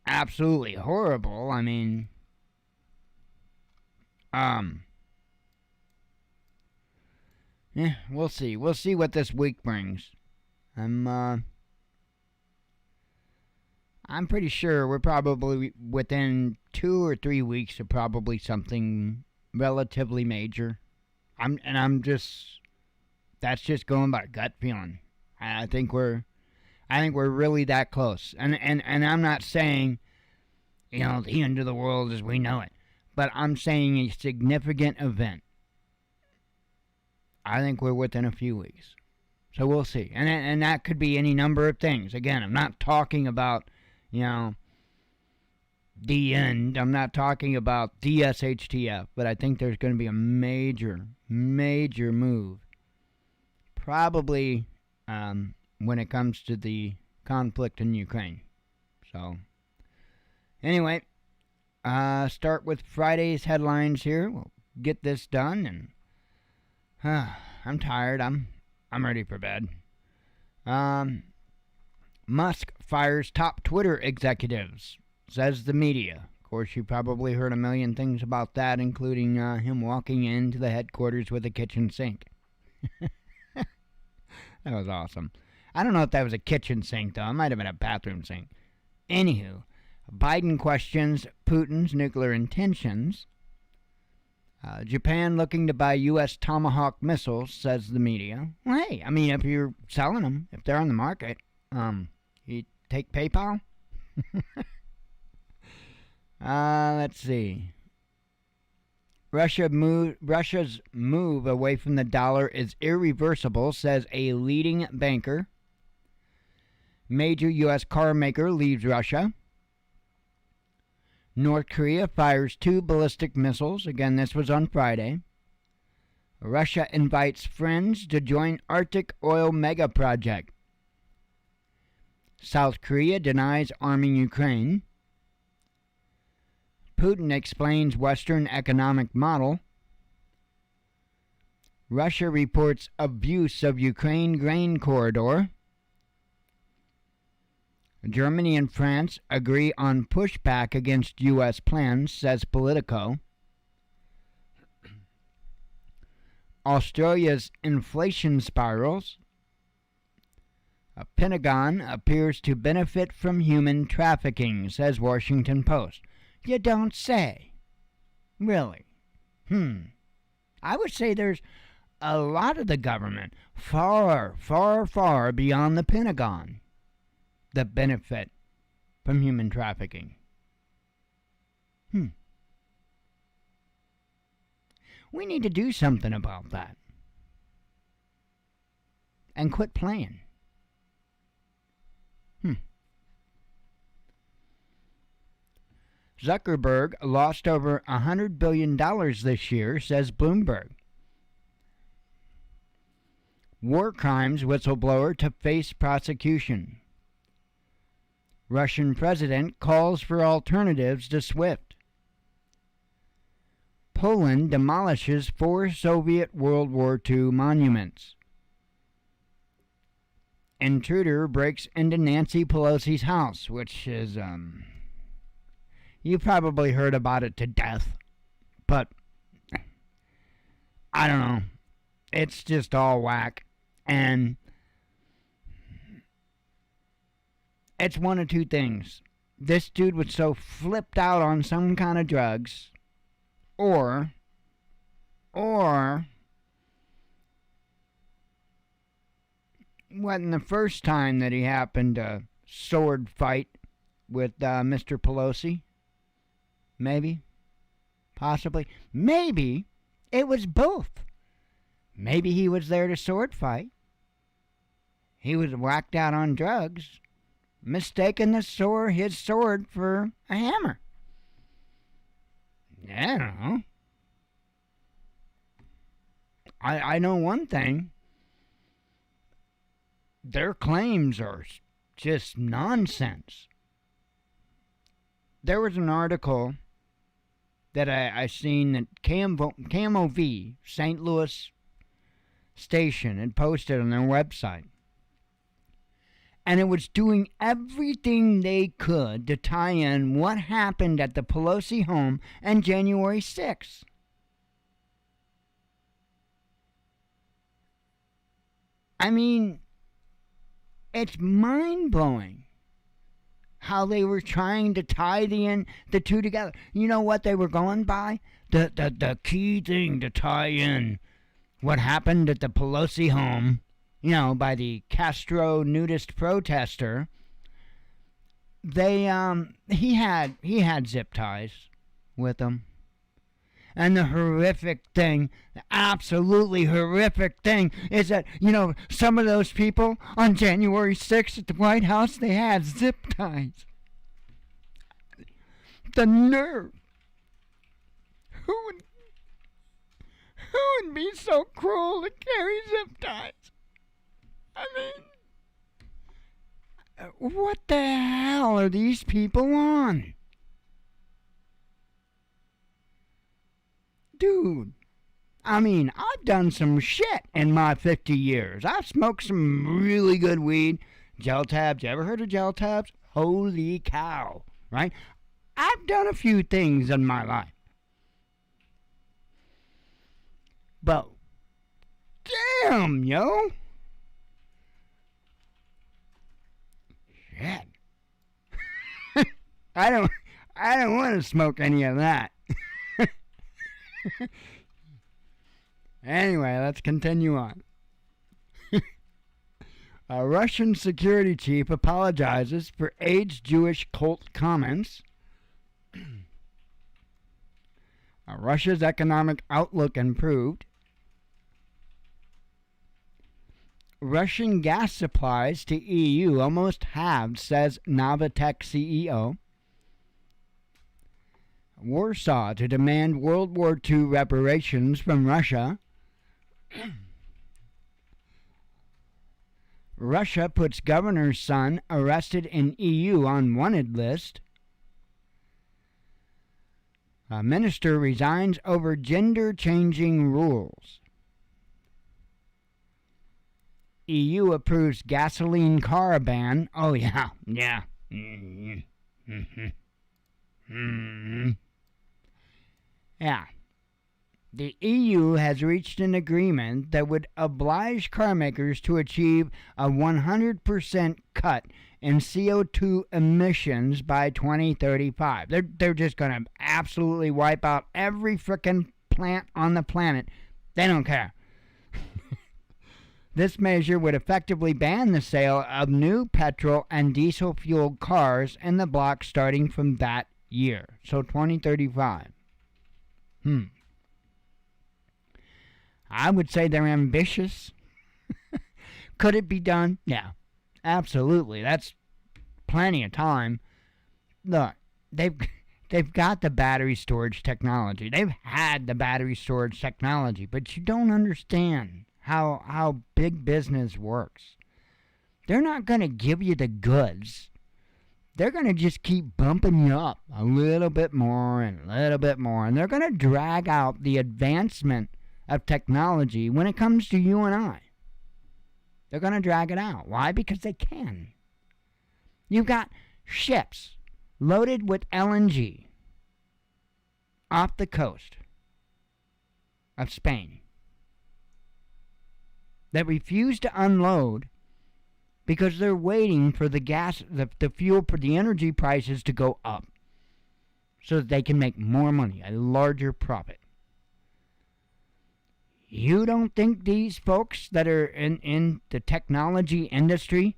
absolutely horrible. I mean, yeah, we'll see. We'll see what this week brings. I'm pretty sure we're probably within 2 or 3 weeks of probably something relatively major. That's just going by gut feeling. I think we're really that close. And I'm not saying, the end of the world as we know it, but I'm saying a significant event. I think we're within a few weeks. So we'll see. And that could be any number of things. Again, I'm not talking about, the end. I'm not talking about the SHTF, but I think there's going to be a major, major move. Probably when it comes to the conflict in Ukraine. So, anyway, start with Friday's headlines here. We'll get this done, and I'm tired. I'm ready for bed. Musk fires top Twitter executives, says the media. Of course, you probably heard a million things about that, including him walking into the headquarters with a kitchen sink. That was awesome. I don't know if that was a kitchen sink, though. It might have been a bathroom sink. Anywho, Biden questions Putin's nuclear intentions. Japan looking to buy U.S. Tomahawk missiles, says the media. Well, hey, I mean, if you're selling them, if they're on the market, you take PayPal? Let's see. Russia's move away from the dollar is irreversible, says a leading banker. Major U.S. car maker leaves Russia. North Korea fires 2 ballistic missiles. Again, this was on Friday. Russia invites friends to join Arctic oil mega project. South Korea denies arming Ukraine. Putin explains Western economic model. Russia reports abuse of Ukraine grain corridor. Germany and France agree on pushback against U.S. plans, says Politico. Australia's inflation spirals. A Pentagon appears to benefit from human trafficking, says Washington Post. You don't say. Really? I would say there's a lot of the government far, far, far beyond the Pentagon that benefit from human trafficking. We need to do something about that. And quit playing. Zuckerberg lost over $100 billion this year, says Bloomberg. War crimes whistleblower to face prosecution. Russian president calls for alternatives to SWIFT. Poland demolishes 4 Soviet World War II monuments. Intruder breaks into Nancy Pelosi's house, which is, you probably heard about it to death, but I don't know. It's just all whack. And it's one of two things. This dude was so flipped out on some kind of drugs, or wasn't the first time that he happened to sword fight with Mr. Pelosi. Maybe. Possibly. Maybe it was both. Maybe he was there to sword fight. He was whacked out on drugs, mistaking his sword for a hammer. I don't know. I know one thing. Their claims are just nonsense. There was an article that I seen that KMOV, St. Louis station, had posted on their website. And it was doing everything they could to tie in what happened at the Pelosi home on January 6th. I mean, it's mind-blowing how they were trying to tie the two together. You know what they were going by? The key thing to tie in what happened at the Pelosi home, by the Castro nudist protester. He had zip ties with him. And the horrific thing, the absolutely horrific thing, is that, some of those people on January 6th at the White House, they had zip ties. The nerve. Who would be so cruel to carry zip ties? I mean, what the hell are these people on? Dude, I mean, I've done some shit in my 50 years. I've smoked some really good weed. Gel tabs. You ever heard of gel tabs? Holy cow, right? I've done a few things in my life. But, damn, yo. Shit. I don't want to smoke any of that. Anyway, let's continue on. A Russian security chief apologizes for AIDS Jewish cult comments. Russia's economic outlook improved. Russian gas supplies to EU almost halved, says Novatech CEO. Warsaw to demand World War II reparations from Russia. Russia puts governor's son arrested in EU on wanted list. A minister resigns over gender-changing rules. EU approves gasoline car ban. Oh, yeah. Yeah. The EU has reached an agreement that would oblige car makers to achieve a 100% cut in CO2 emissions by 2035. They're just going to absolutely wipe out every frickin' plant on the planet. They don't care. This measure would effectively ban the sale of new petrol and diesel fueled cars in the bloc starting from that year. So 2035. I would say they're ambitious. Could it be done? Yeah, absolutely. That's plenty of time. Look, they've got the battery storage technology. They've had the battery storage technology, but you don't understand how big business works. They're not going to give you the goods. They're going to just keep bumping you up a little bit more and a little bit more, and they're going to drag out the advancement of technology when it comes to you and I. They're going to drag it out. Why? Because they can. You've got ships loaded with LNG off the coast of Spain that refuse to unload because they're waiting for the gas, the fuel, for the energy prices to go up so that they can make more money, a larger profit. You don't think these folks that are in the technology industry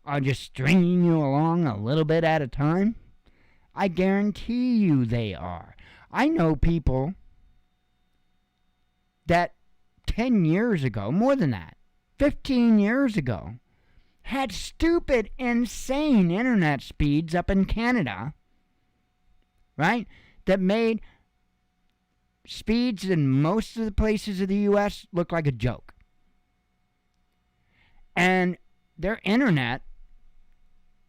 are just stringing you along a little bit at a time? I guarantee you they are. I know people that 10 years ago, more than that, 15 years ago, had stupid, insane internet speeds up in Canada, right, that made speeds in most of the places of the U.S. look like a joke. And their internet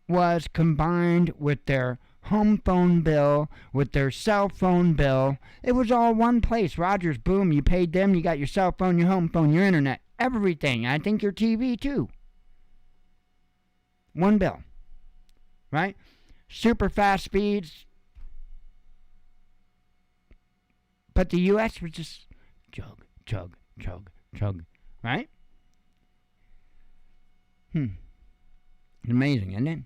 was combined with their home phone bill, with their cell phone bill. It was all one place. Rogers, boom, you paid them, you got your cell phone, your home phone, your internet, everything. I think your TV too. One bill, right? Super fast speeds. But the U.S. was just chug, chug, chug, chug, right? Amazing, isn't it?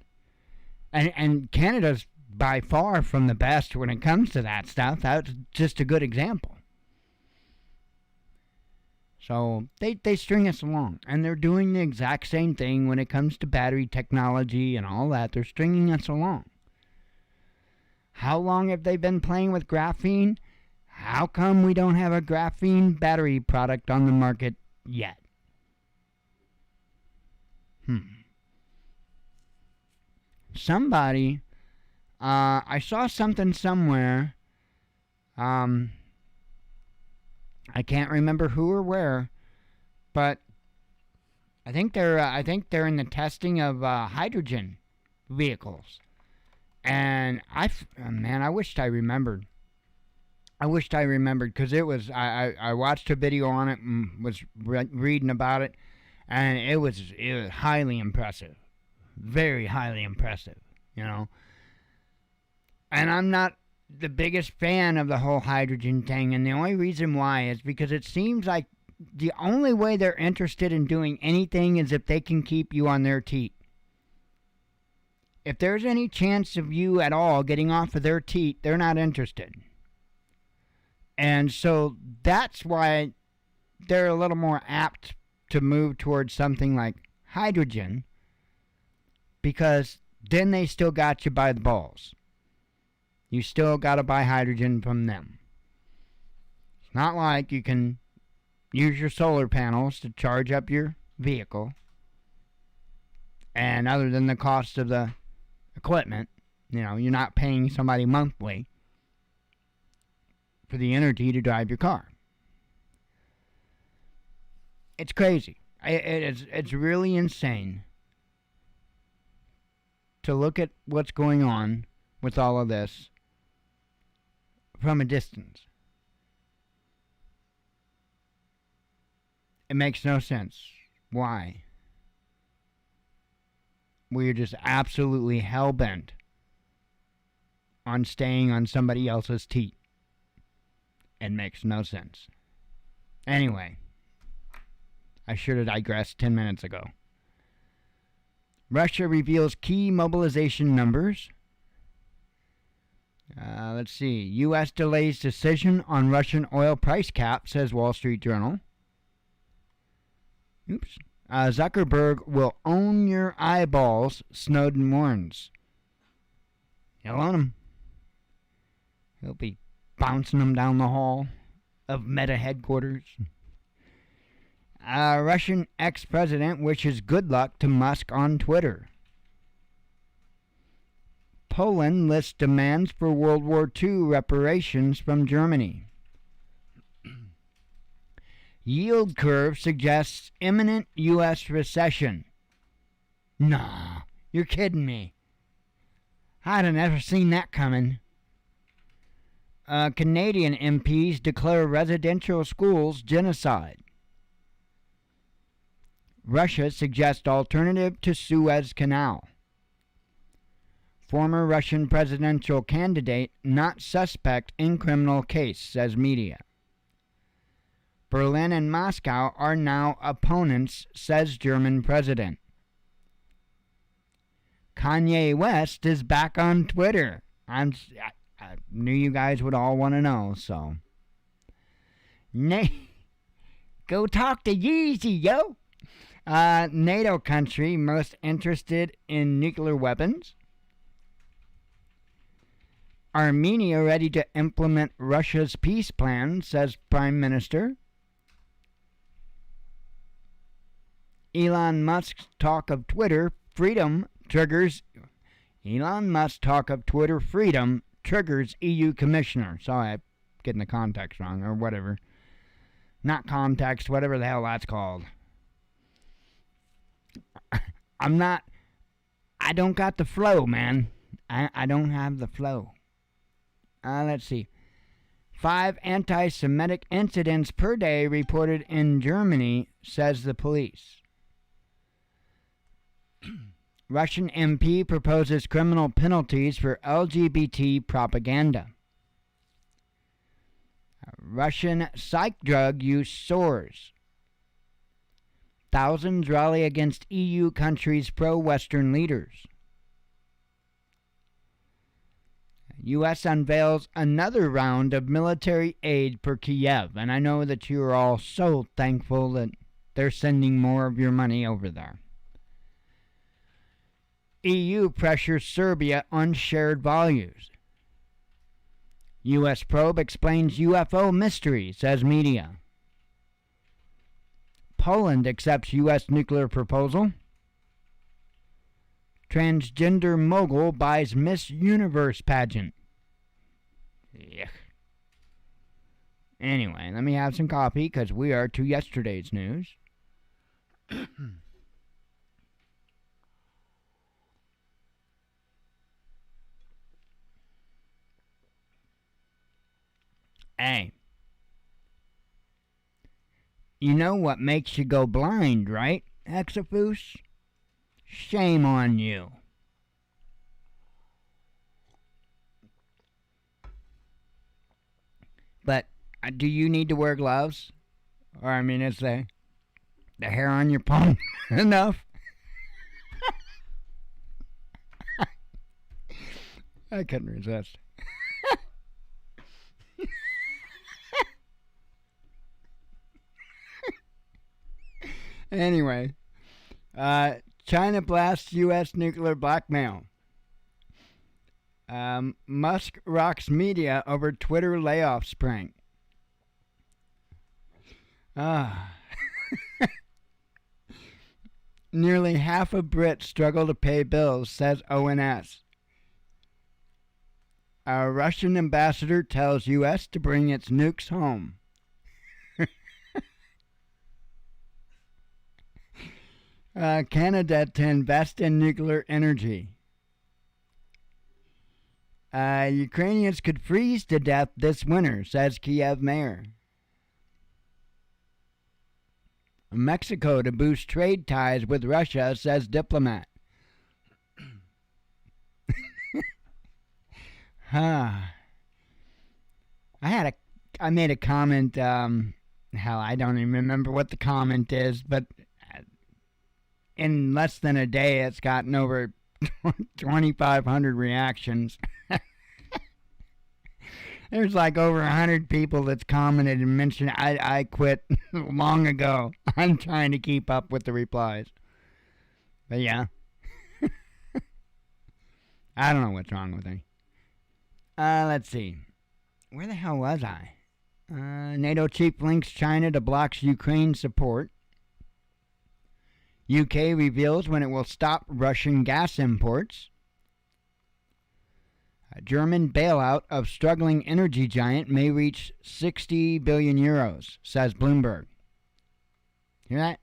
And Canada's by far from the best when it comes to that stuff. That's just a good example. So they string us along, and they're doing the exact same thing when it comes to battery technology and all that. They're stringing us along. How long have they been playing with graphene? How come we don't have a graphene battery product on the market yet? Somebody, I saw something somewhere. I can't remember who or where, but I think they're in the testing of hydrogen vehicles. And I wished I remembered. Because it was, I watched a video on it and was reading about it, and it was highly impressive. Very highly impressive, you know. And I'm not the biggest fan of the whole hydrogen thing, and the only reason why is because it seems like the only way they're interested in doing anything is if they can keep you on their teat. If there's any chance of you at all getting off of their teat, they're not interested. And so that's why they're a little more apt to move towards something like hydrogen, because then they still got you by the balls. You still got to buy hydrogen from them. It's not like you can use your solar panels to charge up your vehicle, and other than the cost of the equipment, you know, you're not paying somebody monthly for the energy to drive your car. It's crazy. It's really insane to look at what's going on with all of this from a distance. It makes no sense. Why? We're just absolutely hell-bent on staying on somebody else's teat. It makes no sense. Anyway, I should have digressed 10 minutes ago. Russia reveals key mobilization numbers. Let's see. U.S. delays decision on Russian oil price cap, says Wall Street Journal. Oops. Zuckerberg will own your eyeballs, Snowden warns. He'll own them. He'll be bouncing them down the hall of Meta headquarters. Russian ex-president wishes good luck to Musk on Twitter. Poland lists demands for World War II reparations from Germany. Yield curve suggests imminent U.S. recession. Nah, you're kidding me. I'd have never seen that coming. Canadian MPs declare residential schools genocide. Russia suggests alternative to Suez Canal. Former Russian presidential candidate not suspect in criminal case, says media. Berlin and Moscow are now opponents, says German president. Kanye West is back on Twitter. I knew you guys would all want to know, so. Go talk to Yeezy, yo! NATO country most interested in nuclear weapons. Armenia ready to implement Russia's peace plan, says Prime Minister. Elon Musk's talk of Twitter freedom triggers. Elon Musk's talk of Twitter freedom triggers EU commissioner. Sorry, I'm getting the context wrong, or whatever. Not context, whatever the hell that's called. I don't got the flow, man. I don't have the flow. Let's see. 5 anti-Semitic incidents per day reported in Germany, says the police. Russian MP proposes criminal penalties for LGBT propaganda. Russian psych drug use soars. Thousands rally against EU countries' pro-Western leaders. U.S. unveils another round of military aid for Kiev, and I know that you're all so thankful that they're sending more of your money over there. EU pressures Serbia on shared values. U.S. probe explains UFO mystery, says media. Poland accepts U.S. nuclear proposal. Transgender mogul buys Miss Universe pageant. Yuck. Anyway, let me have some coffee because we are to yesterday's news. Hey. You know what makes you go blind, right, Hexafus? Shame on you. But do you need to wear gloves? Or, I mean, is the hair on your palm enough? I couldn't resist. Anyway, China blasts U.S. nuclear blackmail. Musk rocks media over Twitter layoff prank. Nearly half of Brits struggle to pay bills, says ONS. A Russian ambassador tells U.S. to bring its nukes home. Canada to invest in nuclear energy. Ukrainians could freeze to death this winter, says Kiev mayor. Mexico to boost trade ties with Russia, says diplomat. I made a comment hell, I don't even remember what the comment is, but in less than a day, it's gotten over 2,500 reactions. There's like over 100 people that's commented and mentioned I quit long ago. I'm trying to keep up with the replies. But yeah. I don't know what's wrong with me. Let's see. Where the hell was I? NATO chief links China to blocks Ukraine support. UK reveals when it will stop Russian gas imports. A German bailout of struggling energy giant may reach 60 billion euros, says Bloomberg. Hear that?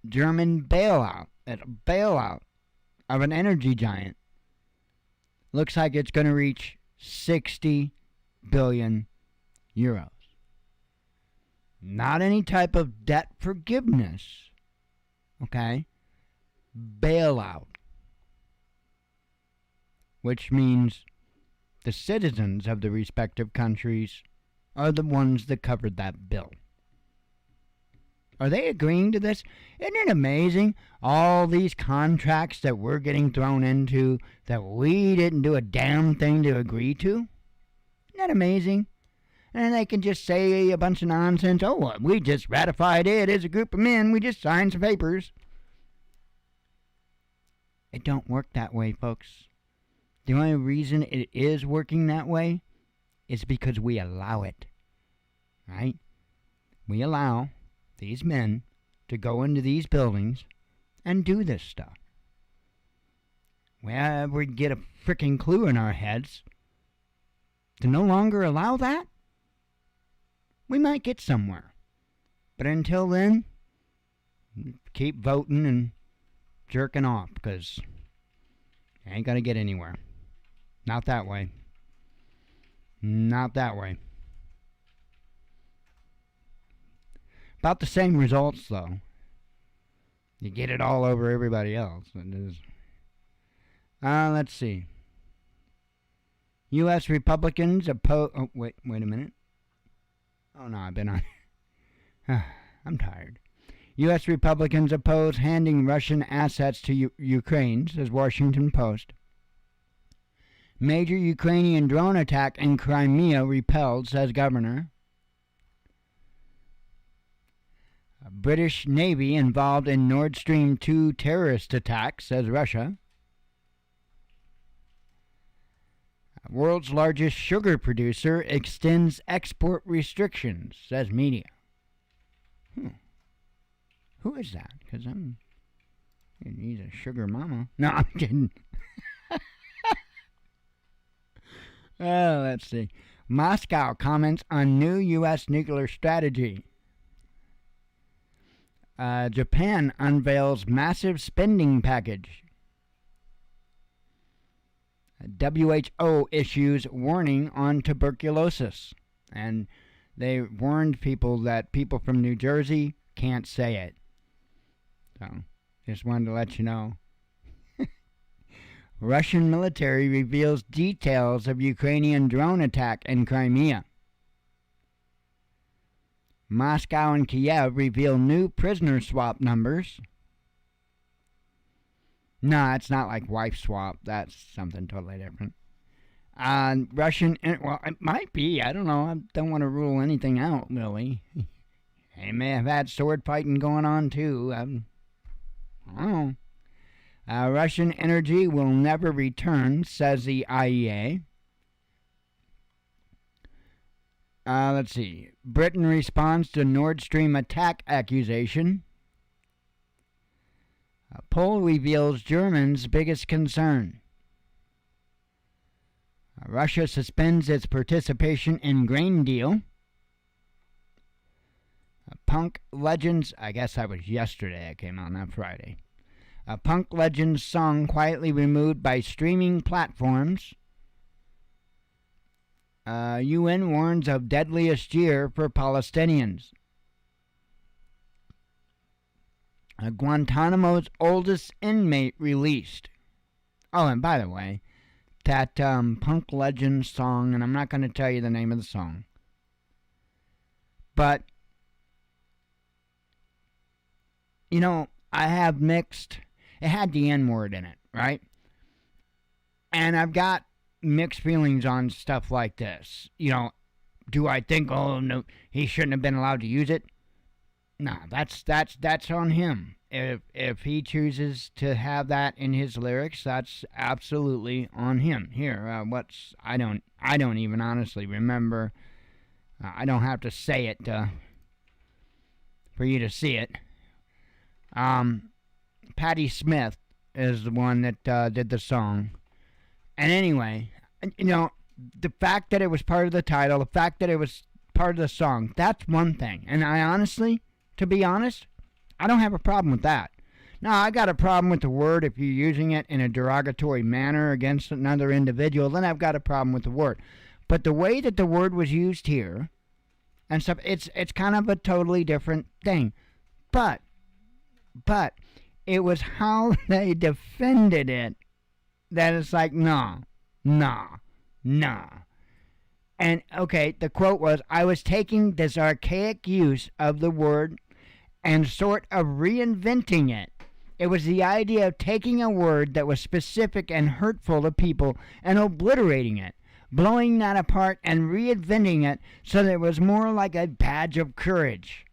German bailout. A bailout of an energy giant. Looks like it's going to reach 60 billion euros. Not any type of debt forgiveness. Okay? Bailout. Which means the citizens of the respective countries are the ones that covered that bill. Are they agreeing to this? Isn't it amazing? All these contracts that we're getting thrown into that we didn't do a damn thing to agree to? Isn't that amazing? And they can just say a bunch of nonsense. Oh, we just ratified it as a group of men. We just signed some papers. It don't work that way, folks. The only reason it is working that way is because we allow it. Right? We allow these men to go into these buildings and do this stuff. Well, we get a freaking clue in our heads to no longer allow that, we might get somewhere. But until then, keep voting and jerking off, because you ain't going to get anywhere. Not that way. Not that way. About the same results, though. You get it all over everybody else. It is. Let's see. U.S. Republicans oppose... Oh, wait a minute. Oh, no, I've been on... I'm tired. U.S. Republicans oppose handing Russian assets to Ukraine, says Washington Post. Major Ukrainian drone attack in Crimea repelled, says governor. British Navy involved in Nord Stream 2 terrorist attack, says Russia. World's largest sugar producer extends export restrictions, says media. Who is that? Because he's a sugar mama. No, I'm kidding. Let's see. Moscow comments on new U.S. nuclear strategy. Japan unveils massive spending package. WHO issues warning on tuberculosis. And they warned people that people from New Jersey can't say it. So, just wanted to let you know. Russian military reveals details of Ukrainian drone attack in Crimea. Moscow and Kiev reveal new prisoner swap numbers. No, it's not like wife swap. That's something totally different. Russian... Well, it might be. I don't know. I don't want to rule anything out, really. They may have had sword fighting going on, too. I don't know. Russian energy will never return, says the IEA. Let's see. Britain responds to Nord Stream attack accusation. Poll reveals Germans' biggest concern. Russia suspends its participation in grain deal. Punk Legends, I guess that was yesterday, it came out, not Friday. A Punk Legends song quietly removed by streaming platforms. UN warns of deadliest year for Palestinians. Guantanamo's oldest inmate released. Oh, and by the way, that Punk Legends song, and I'm not going to tell you the name of the song, But, you know, I have mixed. It had the N word in it, right? And I've got mixed feelings on stuff like this. You know, do I think, oh no, he shouldn't have been allowed to use it? No, that's on him. If he chooses to have that in his lyrics, that's absolutely on him. Here, what's I don't even honestly remember. I don't have to say it for you to see it. Patti Smith is the one that did the song. And anyway, you know, the fact that it was part of the title, the fact that it was part of the song, that's one thing. And I honestly, to be honest, I don't have a problem with that. Now, I got a problem with the word if you're using it in a derogatory manner against another individual, then I've got a problem with the word. But the way that the word was used here and stuff, it's kind of a totally different thing. But it was how they defended it that it's like, no. And, okay, the quote was, I was taking this archaic use of the word and sort of reinventing it. It was the idea of taking a word that was specific and hurtful to people and obliterating it, blowing that apart and reinventing it so that it was more like a badge of courage.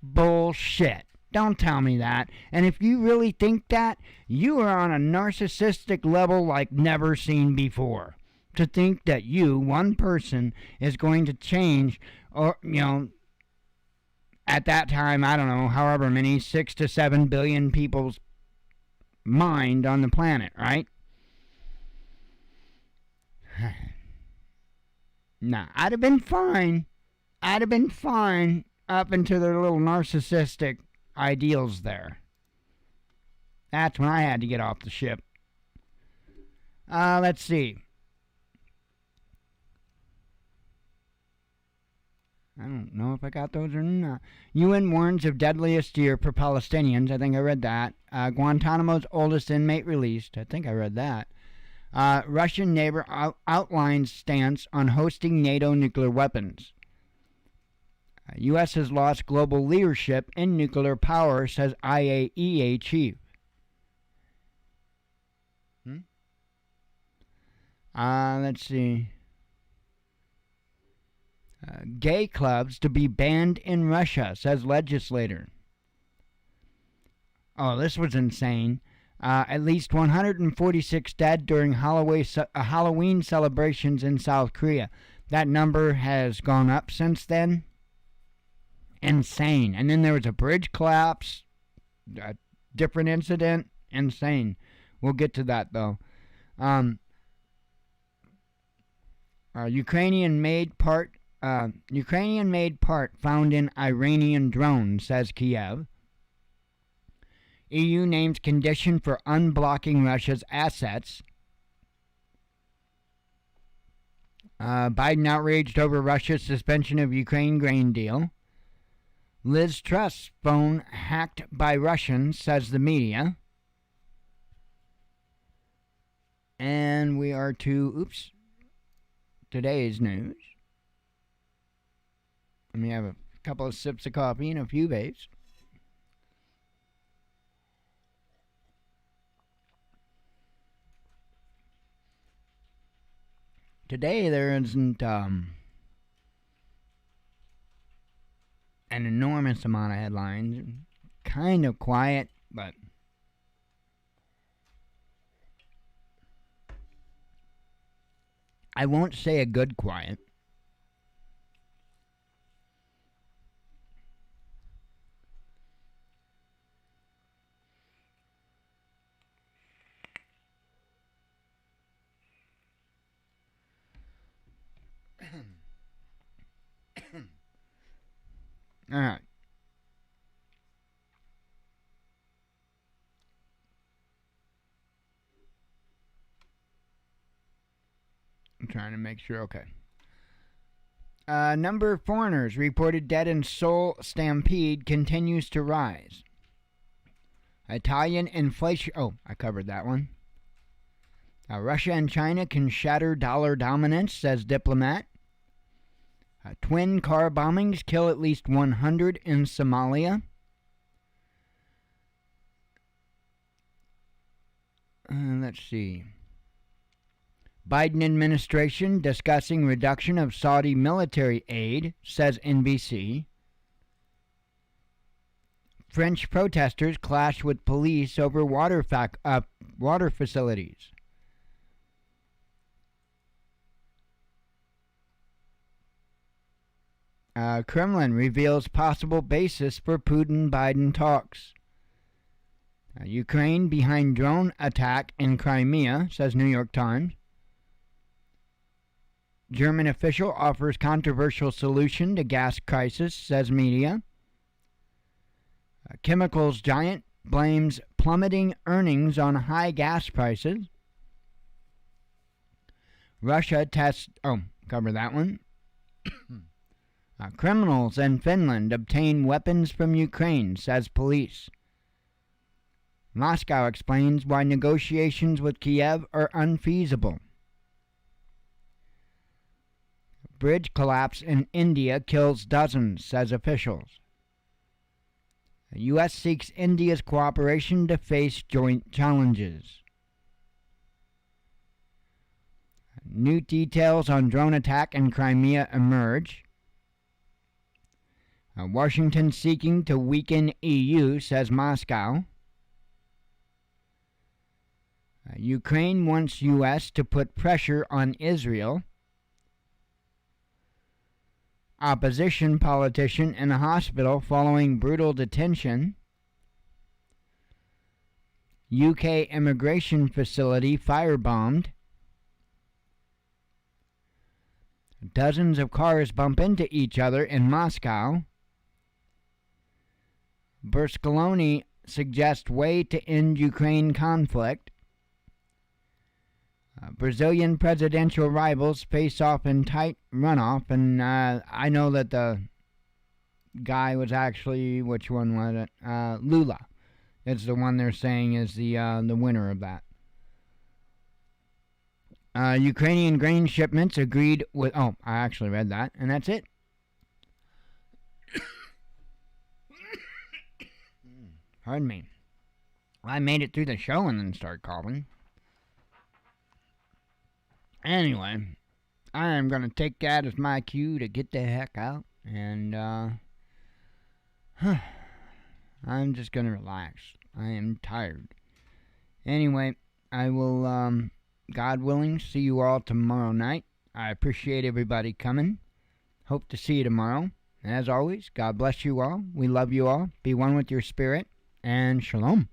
Bullshit. Don't tell me that. And if you really think that, you are on a narcissistic level like never seen before. To think that you, one person, is going to change, or, you know, at that time, I don't know, however many, 6 to 7 billion people's mind on the planet, right? Nah, I'd have been fine. Up into their little narcissistic ideals there. That's when I had to get off the ship. Let's see. I don't know if I got those or not. UN warns of deadliest year for Palestinians. I think I read that. Guantanamo's oldest inmate released. I think I read that. Russian neighbor outlines stance on hosting NATO nuclear weapons. U.S. has lost global leadership in nuclear power, says IAEA chief. Let's see. Gay clubs to be banned in Russia, says legislator. Oh, this was insane. At least 146 dead during Halloween celebrations in South Korea. That number has gone up since then. Insane. And then there was a bridge collapse, a different incident. Insane. We'll get to that, though. Ukrainian-made part found in Iranian drone, says Kiev. EU names condition for unblocking Russia's assets. Biden outraged over Russia's suspension of Ukraine grain deal. Liz Truss's phone hacked by Russians, says the media. And we are to, today's news. Let me have a couple of sips of coffee and a few vapes. Today there isn't an enormous amount of headlines. Kind of quiet, but I won't say a good quiet. All right. I'm trying to make sure. Okay. Number of foreigners reported dead in Seoul stampede continues to rise. Italian inflation. Oh, I covered that one. Russia and China can shatter dollar dominance, says diplomat. Twin car bombings kill at least 100 in Somalia. Let's see. Biden administration discussing reduction of Saudi military aid, says NBC. French protesters clash with police over water facilities. Kremlin reveals possible basis for Putin-Biden talks. Ukraine behind drone attack in Crimea, says New York Times. German official offers controversial solution to gas crisis, says media. Chemicals giant blames plummeting earnings on high gas prices. Russia tests... cover that one. Criminals in Finland obtain weapons from Ukraine, says police. Moscow explains why negotiations with Kiev are unfeasible. Bridge collapse in India kills dozens, says officials. The U.S. seeks India's cooperation to face joint challenges. New details on drone attack in Crimea emerge. Washington seeking to weaken EU, says Moscow. Ukraine wants U.S. to put pressure on Israel. Opposition politician in a hospital following brutal detention. UK immigration facility firebombed. Dozens of cars bump into each other in Moscow. Berlusconi suggests way to end Ukraine conflict. Brazilian presidential rivals face off in tight runoff, and I know that the guy was actually, which one was it? Lula. It's the one they're saying is the winner of that. Ukrainian grain shipments agreed with... I actually read that, and that's it. Pardon me. I made it through the show and then started coughing. Anyway, I am going to take that as my cue to get the heck out. And, I'm just going to relax. I am tired. Anyway, I will, God willing, see you all tomorrow night. I appreciate everybody coming. Hope to see you tomorrow. As always, God bless you all. We love you all. Be one with your spirit. And shalom.